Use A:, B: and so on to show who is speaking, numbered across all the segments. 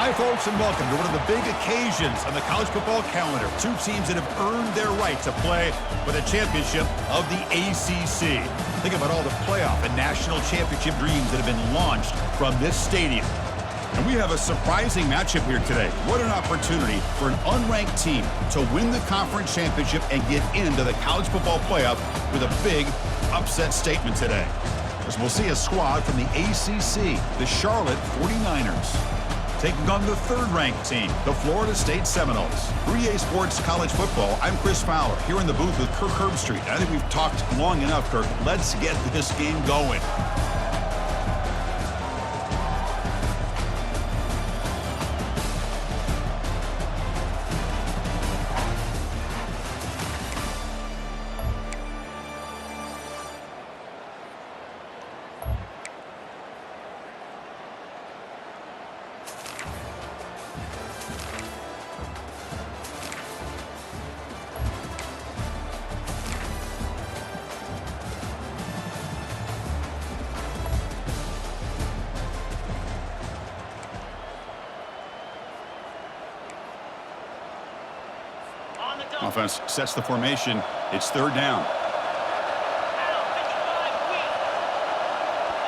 A: Hi, folks, and welcome to one of the big occasions on the college football calendar. Two teams that have earned their right to play for the championship of the ACC. Think about all the playoff and national championship dreams that have been launched from this stadium. And we have a surprising matchup here today. What an opportunity for an unranked team to win the conference championship and get into the college football playoff with a big upset statement today. As we'll see a squad from the ACC, the Charlotte 49ers. Taking on the third-ranked team, the Florida State Seminoles. For EA Sports College Football, I'm Chris Fowler, here in the booth with Kirk Herbstreit. I think we've talked long enough, Kirk. Let's get this game going. Offense sets the formation. It's third down.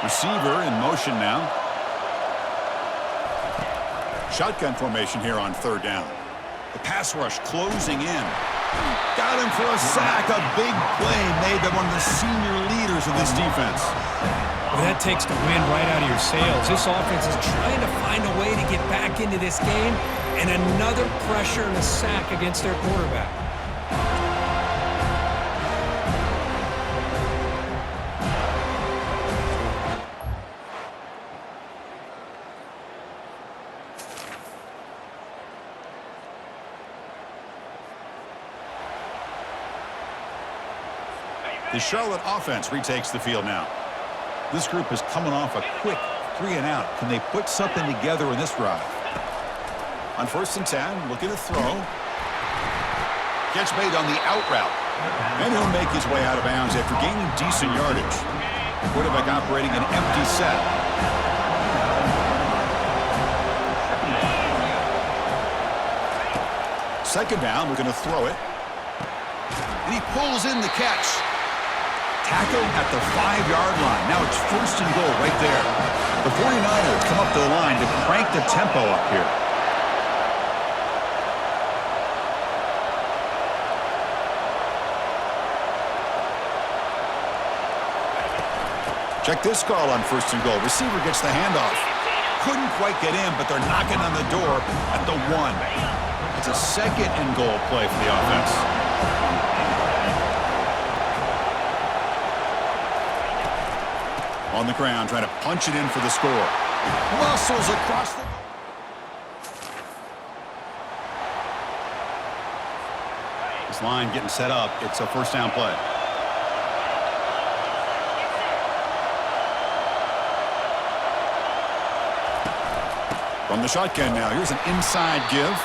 A: Receiver in motion now. Shotgun formation here on third down. The pass rush closing in. Got him for a sack. A big play made by one of the senior leaders of this defense.
B: Well, that takes the wind right out of your sails. This offense is trying to find a way to get back into this game, and another pressure and a sack against their quarterback.
A: The Charlotte offense retakes the field now. This group is coming off a quick 3-and-out. Can they put something together in this drive? On 1st and 10, looking to throw. Catch made on the out route. And he'll make his way out of bounds after gaining decent yardage. Quarterback operating an empty set. Second down, we're going to throw it. And he pulls in the catch. Tackle at the 5-yard line. Now it's 1st and goal right there. The 49ers come up to the line to crank the tempo up here. Check this call on 1st and goal. Receiver gets the handoff. Couldn't quite get in, but they're knocking on the door at the 1. It's a 2nd and goal play for the offense. On the ground, trying to punch it in for the score. Muscles across the... This line getting set up. It's a 1st down play. From the shotgun now. Here's an inside give.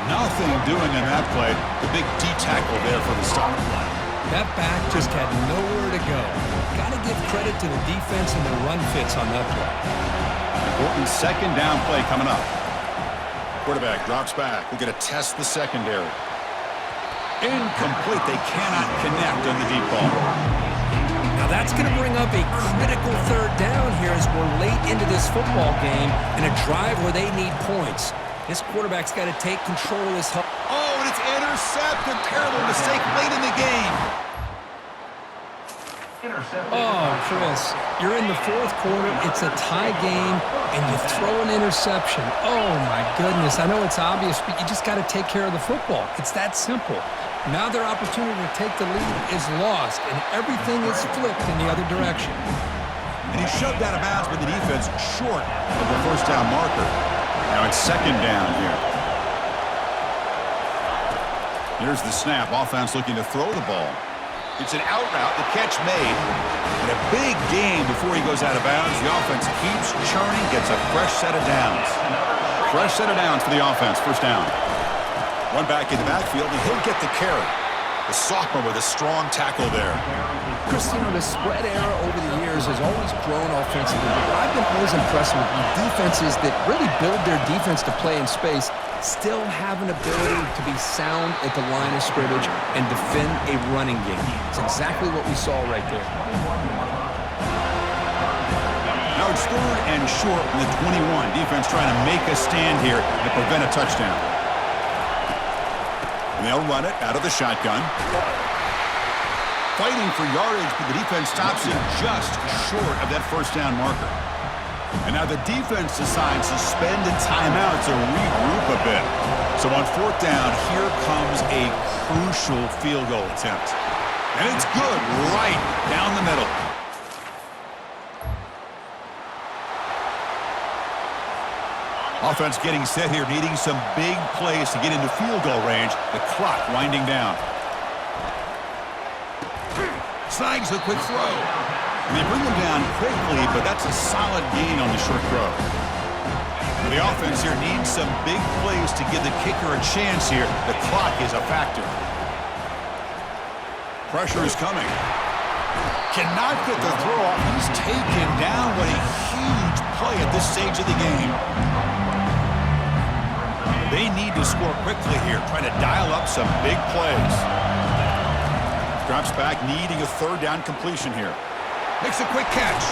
A: Nothing doing in that play. The big D tackle there for the stop.
B: That back just had nowhere to go. Got to give credit to the defense and the run fits on that play.
A: Important 2nd down play coming up. Quarterback drops back. We're going to test the secondary. Incomplete. They cannot connect on the deep ball.
B: Now that's going to bring up a critical 3rd down here as we're late into this football game in a drive where they need points. This quarterback's got to take control of this.
A: Oh, and it's intercepted. Terrible mistake late in the game.
B: Oh, Chris, you're in the 4th quarter. It's a tie game, and you throw an interception. Oh, my goodness. I know it's obvious, but you just got to take care of the football. It's that simple. Now their opportunity to take the lead is lost, and everything is flipped in the other direction.
A: And he shoved out of bounds with the defense short of the 1st down marker. Now it's 2nd down here. Here's the snap. Offense looking to throw the ball. It's an out route. The catch made. And a big gain before he goes out of bounds. The offense keeps churning, gets a fresh set of downs. Fresh set of downs for the offense. 1st down. One back in the backfield, and he'll get the carry. The sophomore with a strong tackle there.
B: Chris, the spread era over the years has always grown offensively. But I've been always impressed with defenses that really build their defense to play in space, still have an ability to be sound at the line of scrimmage and defend a running game. It's exactly what we saw right there.
A: Now it's 3rd and short from the 21. Defense trying to make a stand here and prevent a touchdown. And they'll run it out of the shotgun. Fighting for yardage, but the defense stops him just short of that first down marker. And now the defense decides to spend a timeout to regroup a bit. So on 4th down, here comes a crucial field goal attempt. And it's good right down the middle. Offense getting set here, needing some big plays to get into field goal range. The clock winding down. Snags a quick throw. And they bring him down quickly, but that's a solid gain on the short throw. The offense here needs some big plays to give the kicker a chance here. The clock is a factor. Pressure is coming. Cannot get the throw off. He's taken down. What a huge play at this stage of the game. They need to score quickly here, trying to dial up some big plays. Drops back, needing a 3rd down completion here. Makes a quick catch.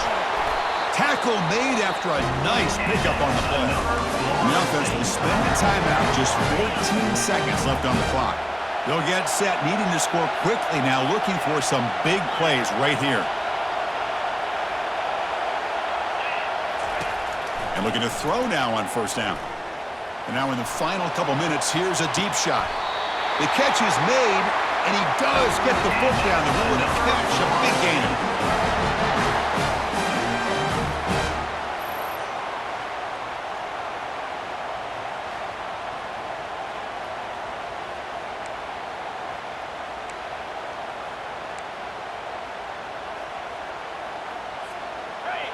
A: Tackle made after a nice pickup on the play. And the offense will spend the timeout, just 14 seconds left on the clock. They'll get set, needing to score quickly now, looking for some big plays right here. And looking to throw now on 1st down. And now in the final couple minutes, here's a deep shot. The catch is made, and he does get the foot down the road and catch a big gainer.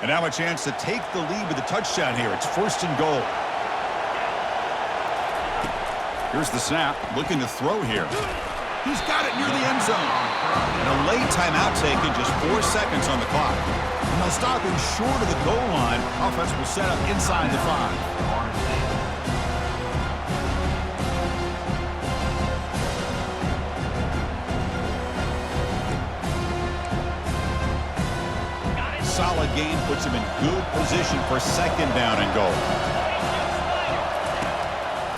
A: And now a chance to take the lead with a touchdown here. It's 1st and goal. Here's the snap, looking to throw here. He's got it near the end zone. And a late timeout taken, just 4 seconds on the clock. And they'll stop him short of the goal line. Offense will set up inside the 5. Solid gain puts him in good position for 2nd down and goal.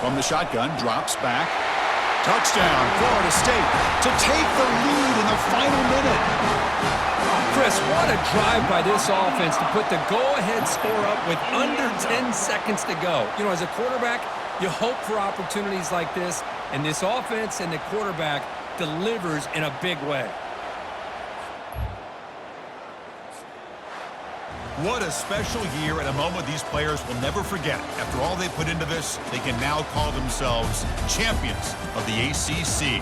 A: From the shotgun, drops back. Touchdown, Florida State to take the lead in the final minute.
B: Chris, what a drive by this offense to put the go-ahead score up with under 10 seconds to go. As a quarterback, you hope for opportunities like this, and this offense and the quarterback delivers in a big way.
A: What a special year and a moment these players will never forget. After all they put into this, they can now call themselves champions of the ACC.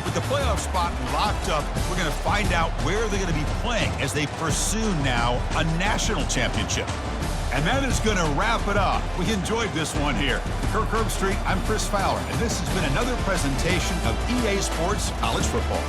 A: With the playoff spot locked up, we're going to find out where they're going to be playing as they pursue now a national championship. And that is going to wrap it up. We enjoyed this one here. For Kirk Herbstreit, I'm Chris Fowler, and this has been another presentation of EA Sports College Football.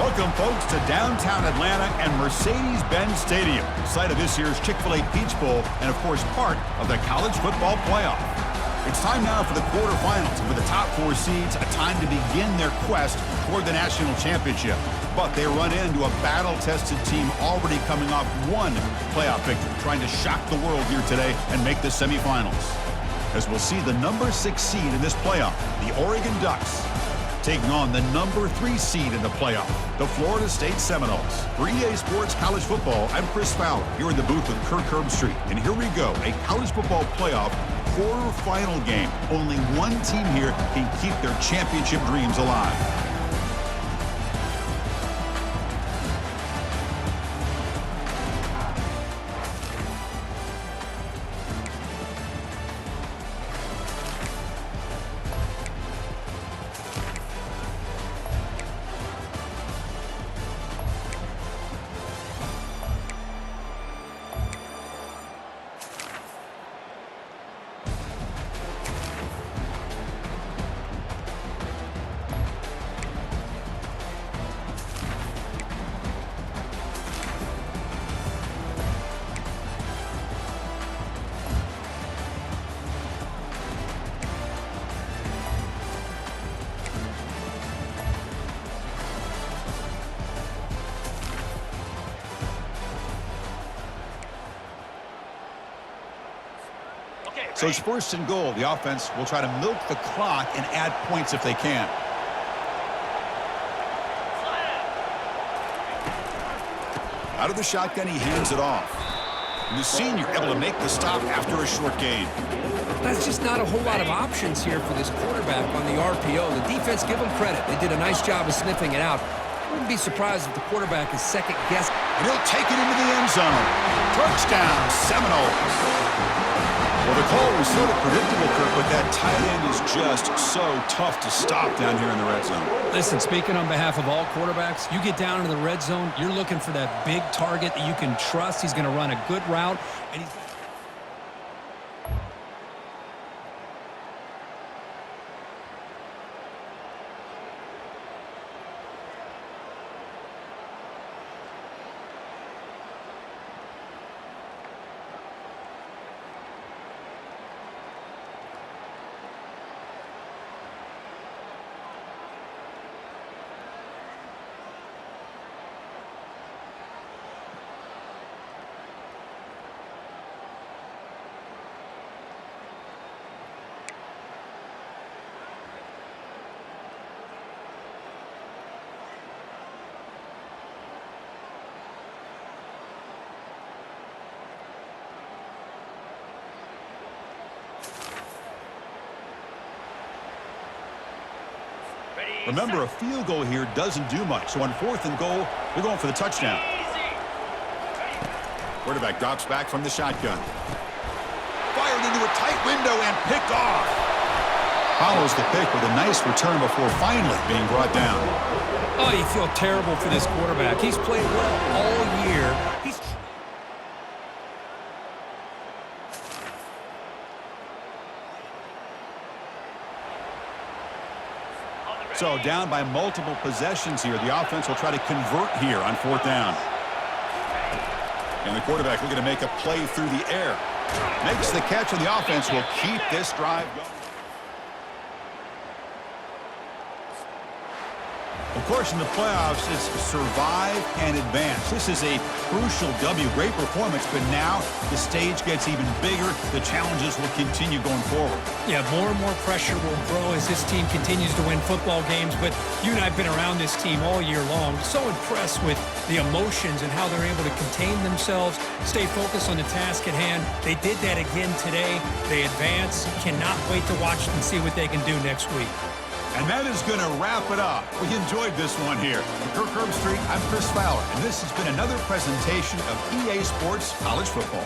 A: Welcome, folks, to downtown Atlanta and Mercedes-Benz Stadium, site of this year's Chick-fil-A Peach Bowl and, of course, part of the college football playoff. It's time now for the quarterfinals, and for the top 4 seeds, a time to begin their quest toward the national championship. But they run into a battle-tested team already coming off one playoff victory, trying to shock the world here today and make the semifinals. As we'll see the number 6 seed in this playoff, the Oregon Ducks, taking on the number 3 seed in the playoff, the Florida State Seminoles. For EA Sports College Football, I'm Chris Fowler, here in the booth with Kirk Herbstreit. And here we go, a college football playoff quarterfinal game. Only one team here can keep their championship dreams alive. So it's first and goal. The offense will try to milk the clock and add points if they can. Out of the shotgun, he hands it off. And the senior able to make the stop after a short gain.
B: That's just not a whole lot of options here for this quarterback on the RPO. The defense, give them credit. They did a nice job of sniffing it out. I wouldn't be surprised if the quarterback is second-guessing.
A: And he'll take it into the end zone. Touchdown, Seminoles. Well, the call was sort of predictable, Kirk, but that tight end is just so tough to stop down here in the red zone.
B: Listen, speaking on behalf of all quarterbacks, you get down into the red zone, you're looking for that big target that you can trust. He's going to run a good route, and he's...
A: Remember, a field goal here doesn't do much. So on fourth and goal, we're going for the touchdown. Quarterback drops back from the shotgun. Fired into a tight window and picked off. Follows the pick with a nice return before finally being brought down.
B: Oh, you feel terrible for this quarterback. He's played well all year.
A: So down by multiple possessions here. The offense will try to convert here on fourth down. And the quarterback looking to make a play through the air. Makes the catch, and the offense will keep this drive going. Of course, in the playoffs, it's survive and advance. This is a crucial W. Great performance, but now the stage gets even bigger. The challenges will continue going forward.
B: Yeah, more and more pressure will grow as this team continues to win football games. But you and I have been around this team all year long. So impressed with the emotions and how they're able to contain themselves, stay focused on the task at hand. They did that again today. They advance. Cannot wait to watch and see what they can do next week.
A: And that is going to wrap it up. We enjoyed this one here. For Kirk Herbstreit, I'm Chris Fowler, and this has been another presentation of EA Sports College Football.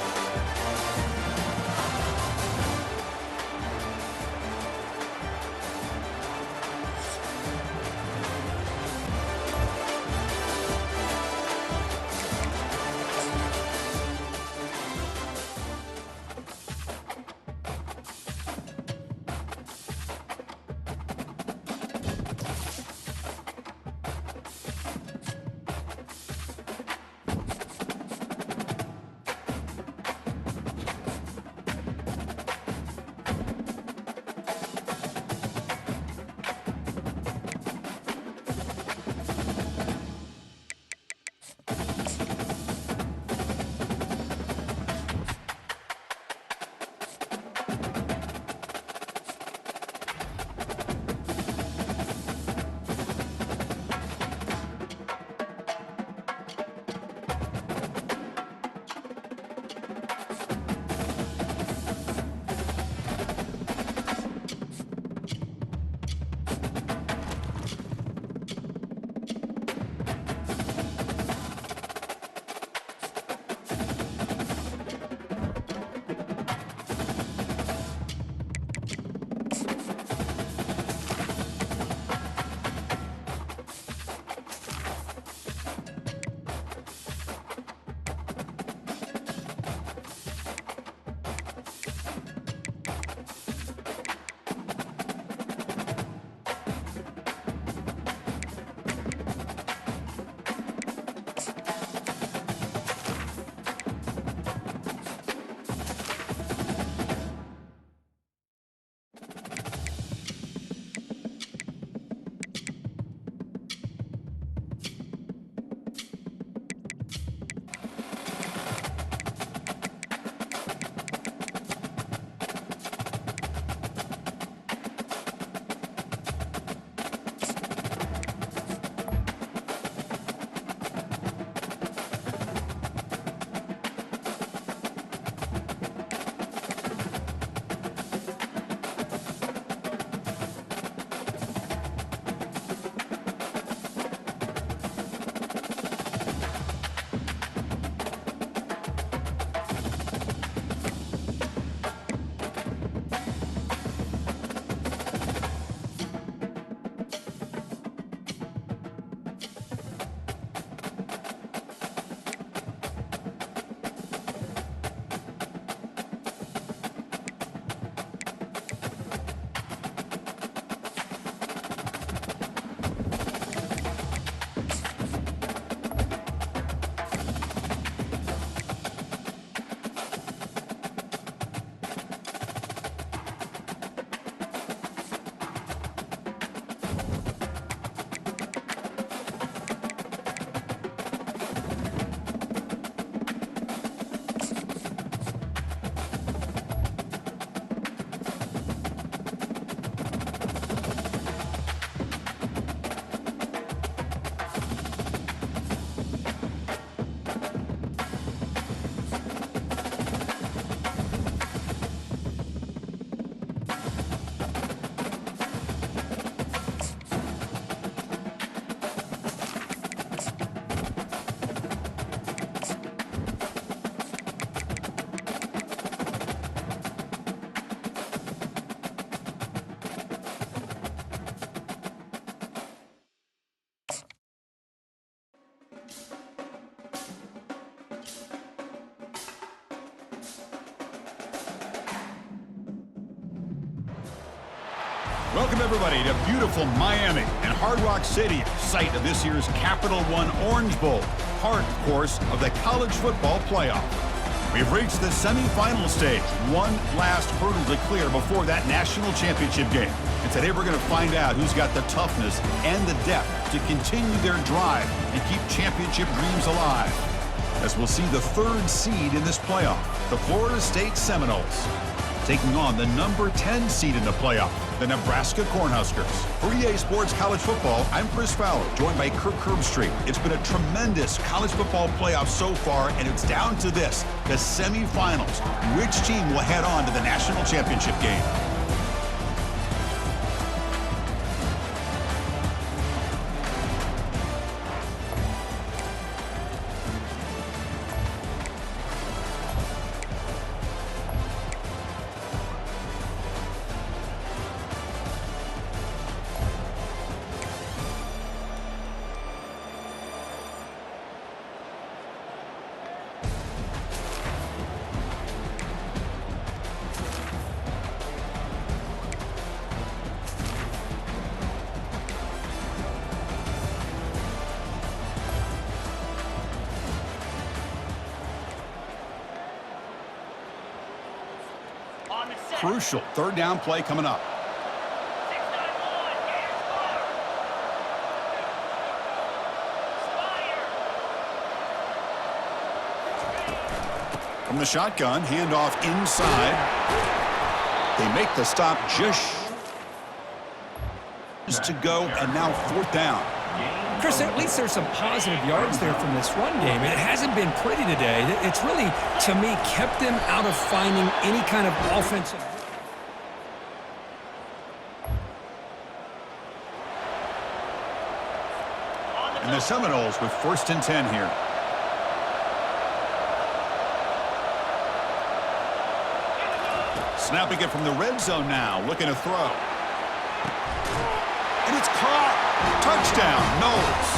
A: Welcome, everybody, to beautiful Miami and Hard Rock Stadium, site of this year's Capital One Orange Bowl, part, of course, of the college football playoff. We've reached the semifinal stage, one last hurdle to clear before that national championship game. And today we're going to find out who's got the toughness and the depth to continue their drive and keep championship dreams alive. As we'll see the third seed in this playoff, the Florida State Seminoles, taking on the number 10 seed in the playoff, the Nebraska Cornhuskers. For EA Sports College Football, I'm Chris Fowler, joined by Kirk Herbstreit. It's been a tremendous college football playoff so far, and it's down to this, the semifinals. Which team will head on to the national championship game? Crucial third down play coming up. From the shotgun, handoff inside. They make the stop just to go, and now fourth down.
B: Chris, at least there's some positive yards there from this run game. It hasn't been pretty today. It's really, to me, kept them out of finding any kind of offensive.
A: And the Seminoles with 1st and 10 here. Snapping it from the red zone now, looking to throw. And it's caught. Touchdown, Knowles.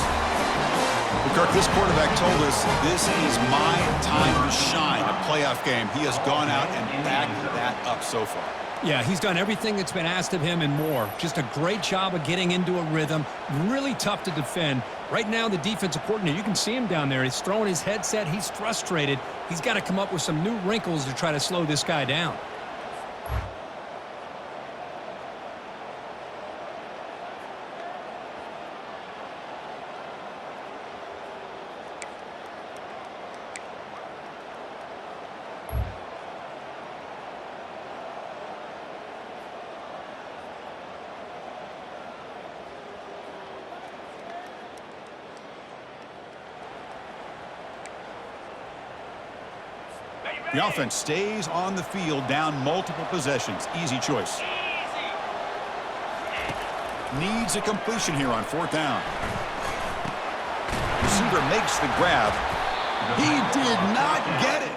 A: Well, Kirk, this quarterback told us this is my time to shine, a playoff game. He has gone out and backed that up so far.
B: Yeah, he's done everything that's been asked of him and more. Just a great job of getting into a rhythm. Really tough to defend. Right now, the defensive coordinator, you can see him down there. He's throwing his headset. He's frustrated. He's got to come up with some new wrinkles to try to slow this guy down.
A: The offense stays on the field, down multiple possessions. Easy choice. Needs a completion here on 4th down. Receiver makes the grab. He did not get it.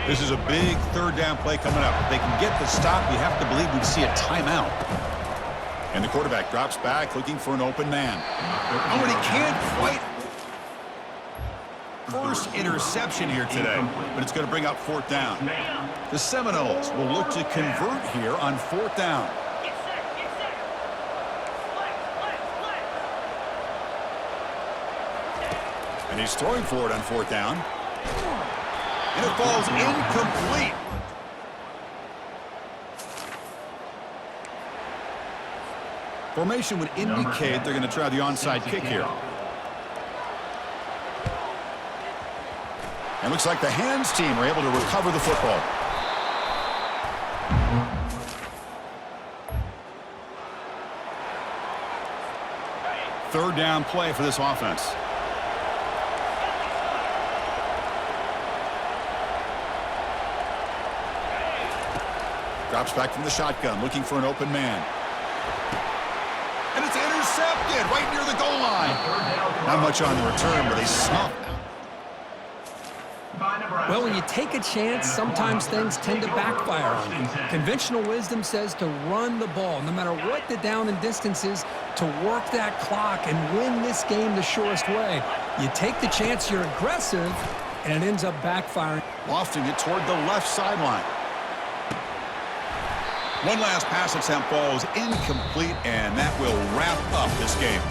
A: This is a big third down play coming up. If they can get the stop, you have to believe we'd see a timeout. And the quarterback drops back looking for an open man. Oh, and he can't quite. First interception here today, but it's going to bring up 4th down. The Seminoles will look to convert here on 4th down. And he's throwing for it on 4th down. And it falls incomplete. Formation would indicate they're going to try the onside kick here. And looks like the hands team are able to recover the football. Third down play for this offense. Drops back from the shotgun, looking for an open man. And it's intercepted right near the goal line. Not much on the return, but they snuffed.
B: Well, when you take a chance, sometimes things tend to backfire on you. Conventional wisdom says to run the ball, no matter what the down and distance is, to work that clock and win this game the surest way. You take the chance, you're aggressive, and it ends up backfiring.
A: Lofting it toward the left sideline. One last pass attempt falls incomplete, and that will wrap up this game.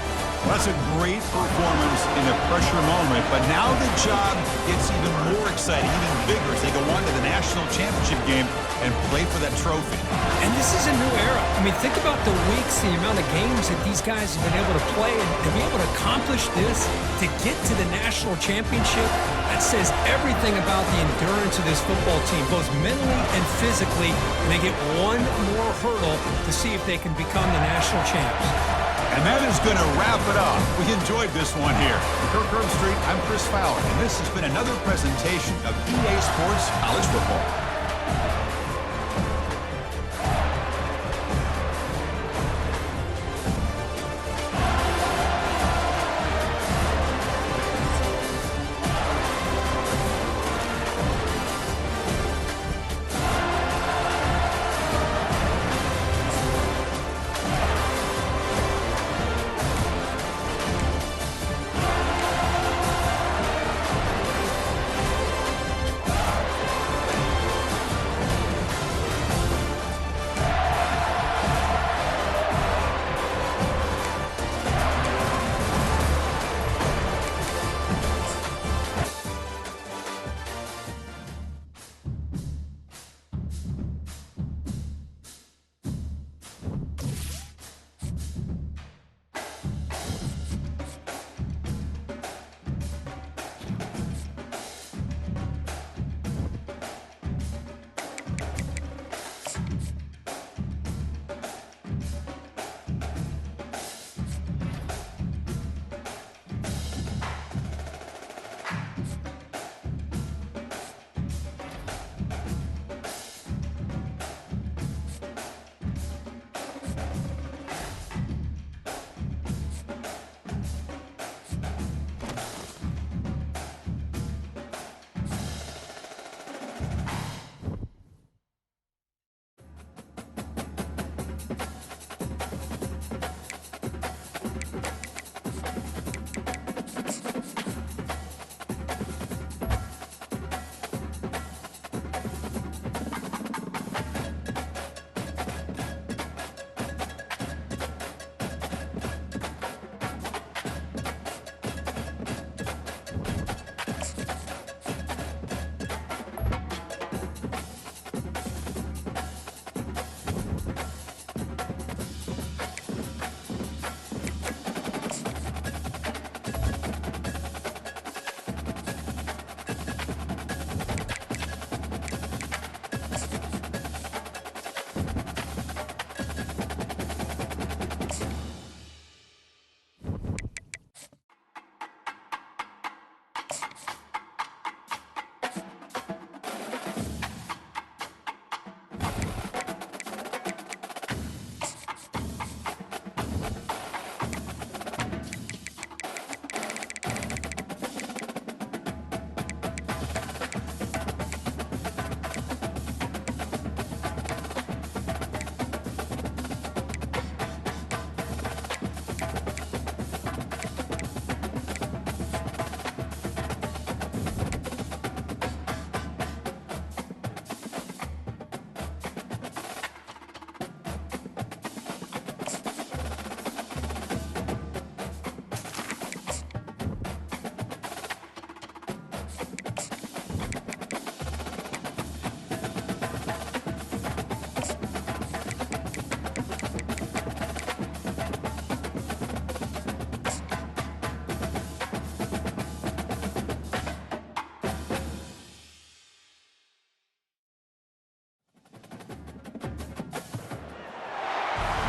A: Well, that's a great performance in a pressure moment, but now the job gets even more exciting, even bigger as they go on to the national championship game and play for that trophy.
B: And this is a new era. I mean, think about the weeks, the amount of games that these guys have been able to play, and to be able to accomplish this, to get to the national championship, that says everything about the endurance of this football team, both mentally and physically, and they get one more hurdle to see if they can become the national champs.
A: And that is going to wrap it up. We enjoyed this one here. For Kirk Herbstreit, I'm Chris Fowler, and this has been another presentation of EA Sports College Football.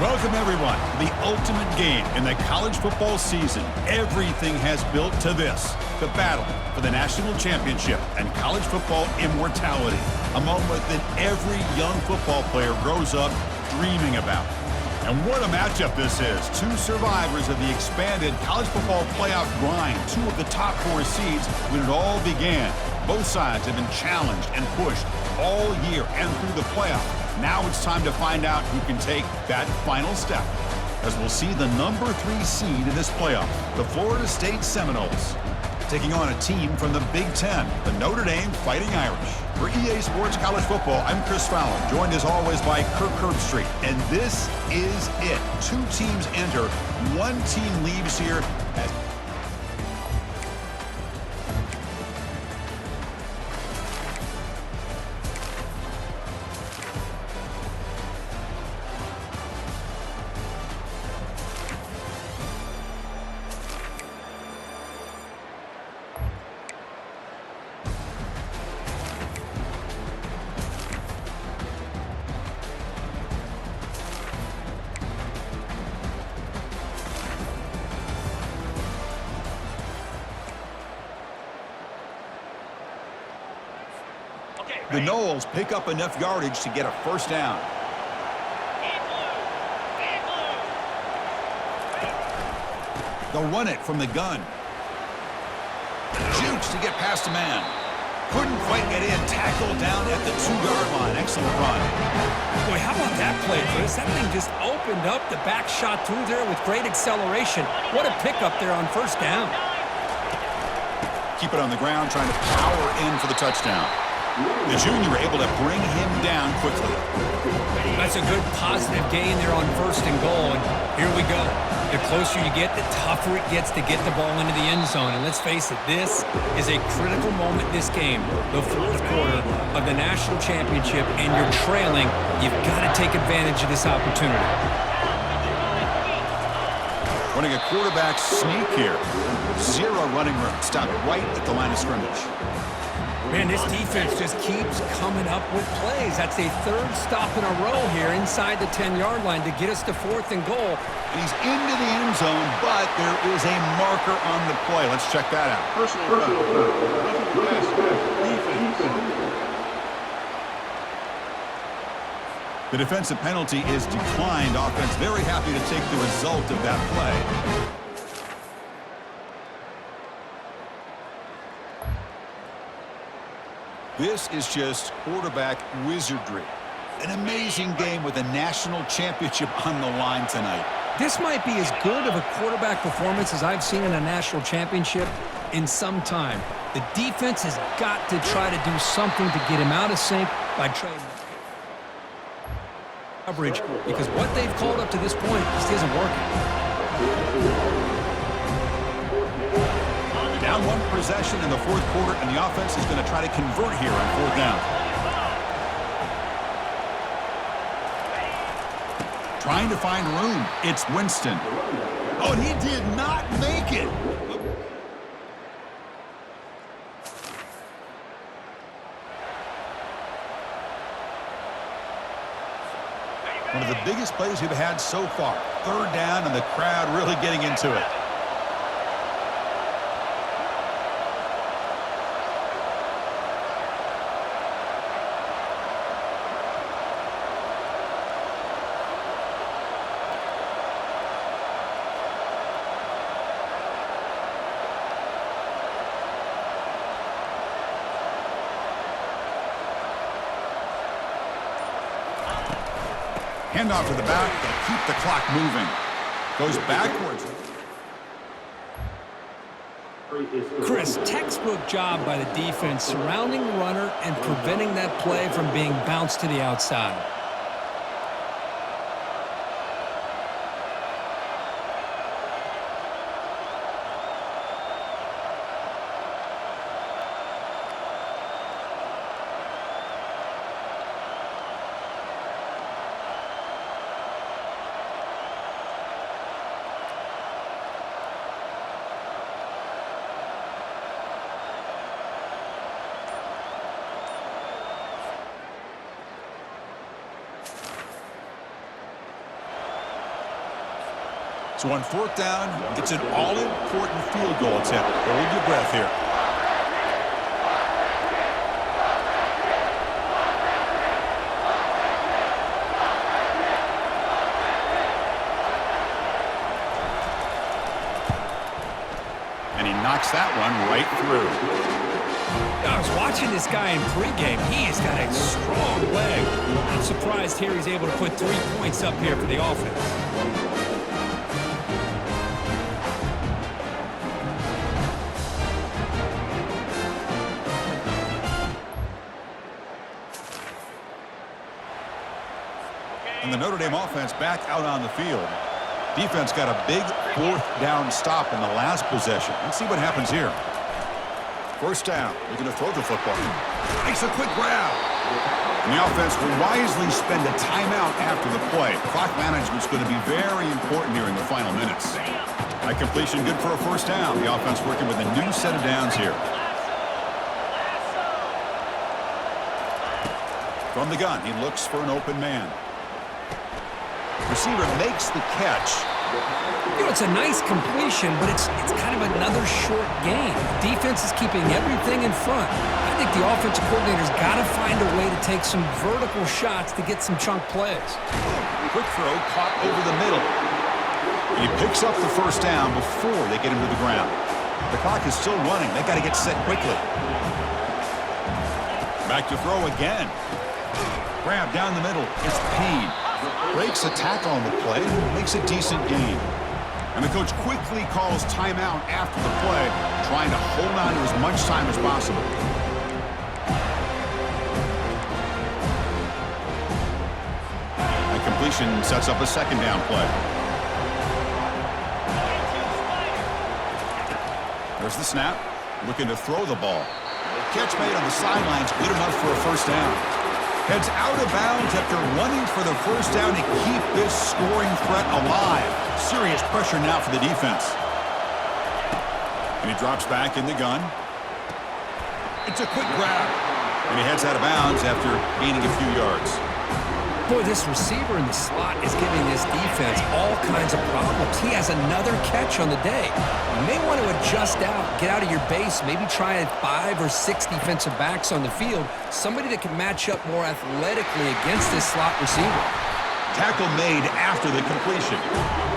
A: Welcome, everyone, to the ultimate game in the college football season. Everything has built to this, the battle for the national championship and college football immortality, a moment that every young football player grows up dreaming about. And what a matchup this is. Two survivors of the expanded college football playoff grind, two of the top 4 seeds when it all began. Both sides have been challenged and pushed all year and through the playoff. Now it's time to find out who can take that final step, as we'll see the number 3 seed in this playoff, the Florida State Seminoles, taking on a team from the Big Ten, the Notre Dame Fighting Irish. For EA Sports College Football, I'm Chris Fowler, joined as always by Kirk Herbstreit, and this is it. 2 teams enter, 1 team leaves here as the Noles pick up enough yardage to get a first down. They'll run it from the gun. Jukes to get past a man. Couldn't quite get in. Tackle down at the 2-yard line. Excellent run.
B: Boy, how about that play, Chris? That thing just opened up. The back shot through there with great acceleration. What a pickup there on first down.
A: Keep it on the ground, trying to power in for the touchdown. The junior able to bring him down quickly.
B: That's a good positive gain there on first and goal. And here we go. The closer you get, the tougher it gets to get the ball into the end zone. And let's face it, this is a critical moment in this game. The 4th quarter of the national championship, and you're trailing. You've got to take advantage of this opportunity.
A: Running a quarterback sneak here. 0 running room. Stopped right at the line of scrimmage.
B: Man, this defense just keeps coming up with plays. That's a 3rd stop in a row here inside the 10-yard line to get us to 4th and goal.
A: And he's into the end zone, but there is a marker on the play. Let's check that out. Personal The defensive penalty is declined. Offense very happy to take the result of that play. This is just quarterback wizardry. An amazing game with a national championship on the line tonight.
B: This might be as good of a quarterback performance as I've seen in a national championship in some time. The defense has got to try to do something to get him out of sync by trading coverage, because what they've called up to this point just isn't working.
A: Down 1 possession in the 4th quarter, and the offense is going to try to convert here on 4th down. Trying to find room. It's Winston. Oh, and he did not make it. One of the biggest plays we've had so far. 3rd down, and the crowd really getting into it. Handoff to the back, to keep the clock moving. Goes backwards.
B: Chris, textbook job by the defense surrounding the runner and preventing that play from being bounced to the outside.
A: So on fourth down, it's an all-important field goal attempt. Hold your breath here. And he knocks that one right through.
B: I was watching this guy in pregame. He has got a strong leg. I'm surprised here he's able to put 3 points up here for the offense.
A: And the Notre Dame offense back out on the field. Defense got a big fourth down stop in the last possession. Let's see what happens here. First down. Looking to throw the football. Makes a quick grab. And the offense will wisely spend a timeout after the play. Clock management's going to be very important here in the final minutes. High completion, good for a first down. The offense working with a new set of downs here. From the gun, he looks for an open man. Receiver makes the catch.
B: You know, it's a nice completion, but it's kind of another short game. The defense is keeping everything in front. I think the offensive coordinator's got to find a way to take some vertical shots to get some chunk plays.
A: Quick throw caught over the middle. And he picks up the first down before they get him to the ground. The clock is still running. They got to get set quickly. Back to throw again. Grab down the middle. It's Payne. Breaks a tackle on the play, makes a decent gain. And the coach quickly calls timeout after the play, trying to hold on to as much time as possible. And completion sets up a second down play. There's the snap, looking to throw the ball. Catch made on the sidelines, good enough for a first down. Heads out of bounds after running for the first down to keep this scoring threat alive. Serious pressure now for the defense. And he drops back in the gun. It's a quick grab. And he heads out of bounds after gaining a few yards.
B: Boy, this receiver in the slot is giving this defense all kinds of problems. He has another catch on the day. You may want to adjust out, get out of your base, maybe try 5 or 6 defensive backs on the field, somebody that can match up more athletically against this slot receiver.
A: Tackle made after the completion.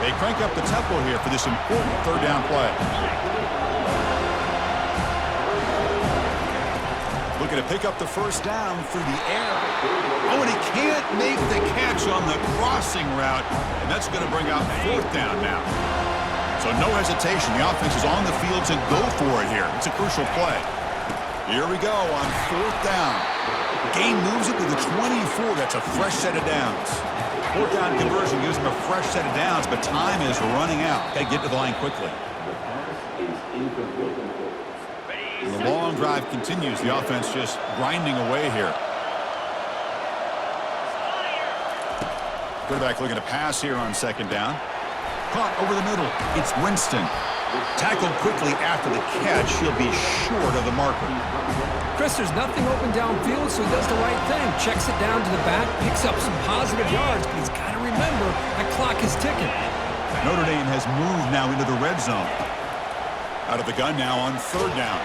A: They crank up the tempo here for this important third down play. Looking to pick up the first down through the air. Oh, and he can't make the catch on the crossing route, and that's going to bring out fourth down now. So no hesitation. The offense is on the field to go for it here. It's a crucial play. Here we go on fourth down. Game moves it to the 24. That's a fresh set of downs. Fourth down conversion gives them a fresh set of downs, but time is running out. Got to get to the line quickly. And the long drive continues. The offense just grinding away here. Quarterback looking to pass here on second down. Caught over the middle. It's Winston. Tackled quickly after the catch. He'll be short of the marker.
B: Chris, there's nothing open downfield, so he does the right thing. Checks it down to the back, picks up some positive yards, but he's got to remember that clock is ticking.
A: Notre Dame has moved now into the red zone. Out of the gun now on third down.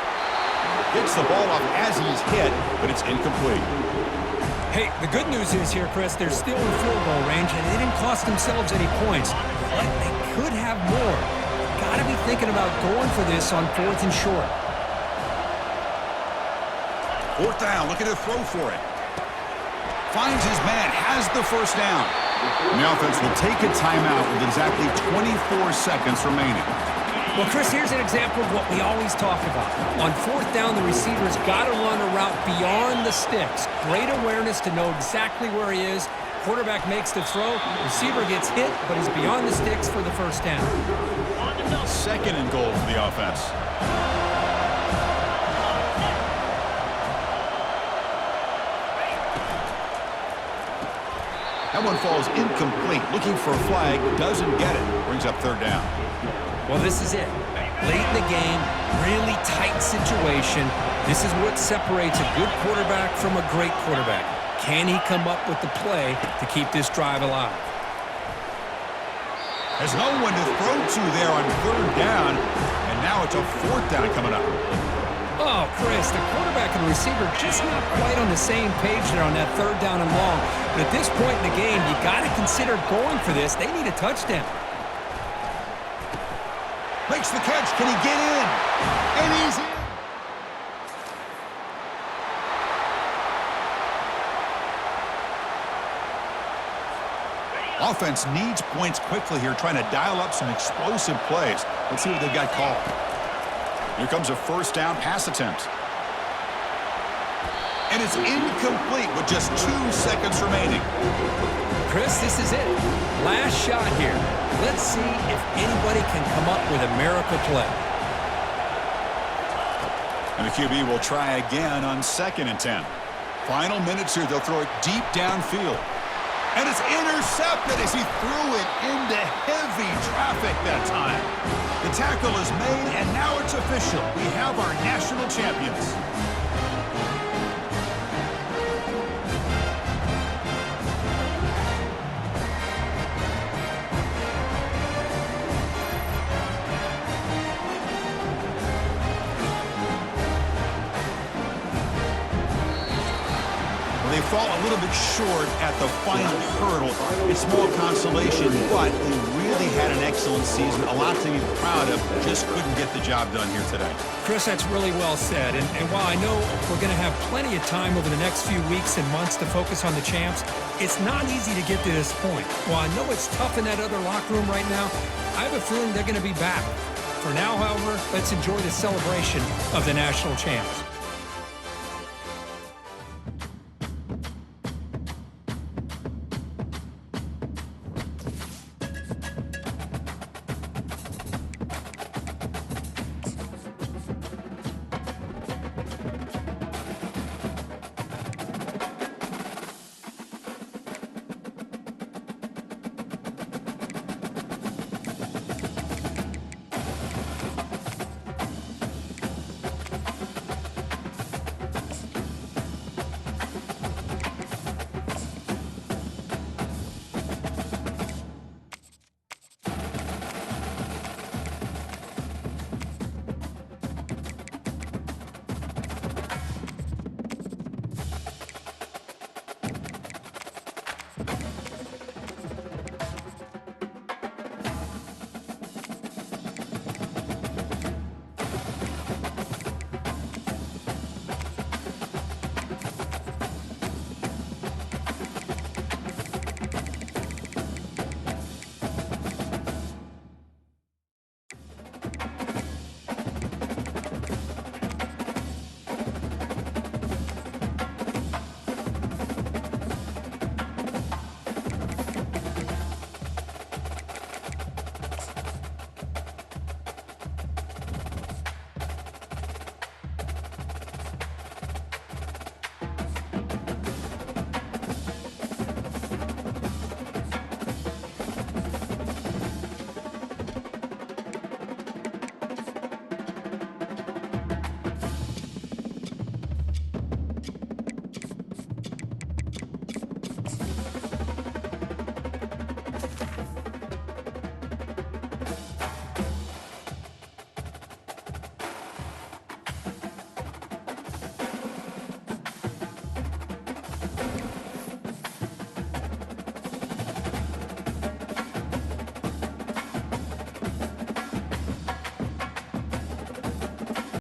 A: Gets the ball off as he's hit, but it's incomplete.
B: Hey, the good news is here, Chris, they're still in field goal range, and they didn't cost themselves any points. But they could have more. Got to be thinking about going for this on fourth and short.
A: Fourth down, looking to throw for it. Finds his man, has the first down. And the offense will take a timeout with exactly 24 seconds remaining.
B: Well, Chris, here's an example of what we always talk about. On fourth down, the receiver's got to run a route beyond the sticks. Great awareness to know exactly where he is. Quarterback makes the throw. Receiver gets hit, but he's beyond the sticks for the first down.
A: Second and goal for the offense. That one falls incomplete. Looking for a flag, doesn't get it. Brings up third down.
B: Well, this is it. Late in the game, really tight situation. This is what separates a good quarterback from a great quarterback. Can he come up with the play to keep this drive alive?
A: Has no one to throw to there on third down, and now it's a fourth down coming up.
B: Oh, Chris, the quarterback and the receiver just not quite on the same page there on that third down and long. But at this point in the game, you got to consider going for this. They need a touchdown.
A: Makes the catch. Can he get in? And he's in. Offense needs points quickly here, trying to dial up some explosive plays. Let's see what they've got called. Here comes a first down pass attempt. And it's incomplete with just 2 seconds remaining.
B: Chris, this is it. Last shot here. Let's see if anybody can come up with a miracle play.
A: And the QB will try again on 2nd and 10. Final minutes here. They'll throw it deep downfield. And it's intercepted as he threw it into heavy traffic that time. The tackle is made, and now it's official. We have our national champions. They fall a little bit short at the final hurdle. It's small consolation, but they really had an excellent season. A lot to be proud of. Just couldn't get the job done here today.
B: Chris, that's really well said. And while I know we're going to have plenty of time over the next few weeks and months to focus on the champs, it's not easy to get to this point. While I know it's tough in that other locker room right now, I have a feeling they're going to be back. For now, however, let's enjoy the celebration of the national champs.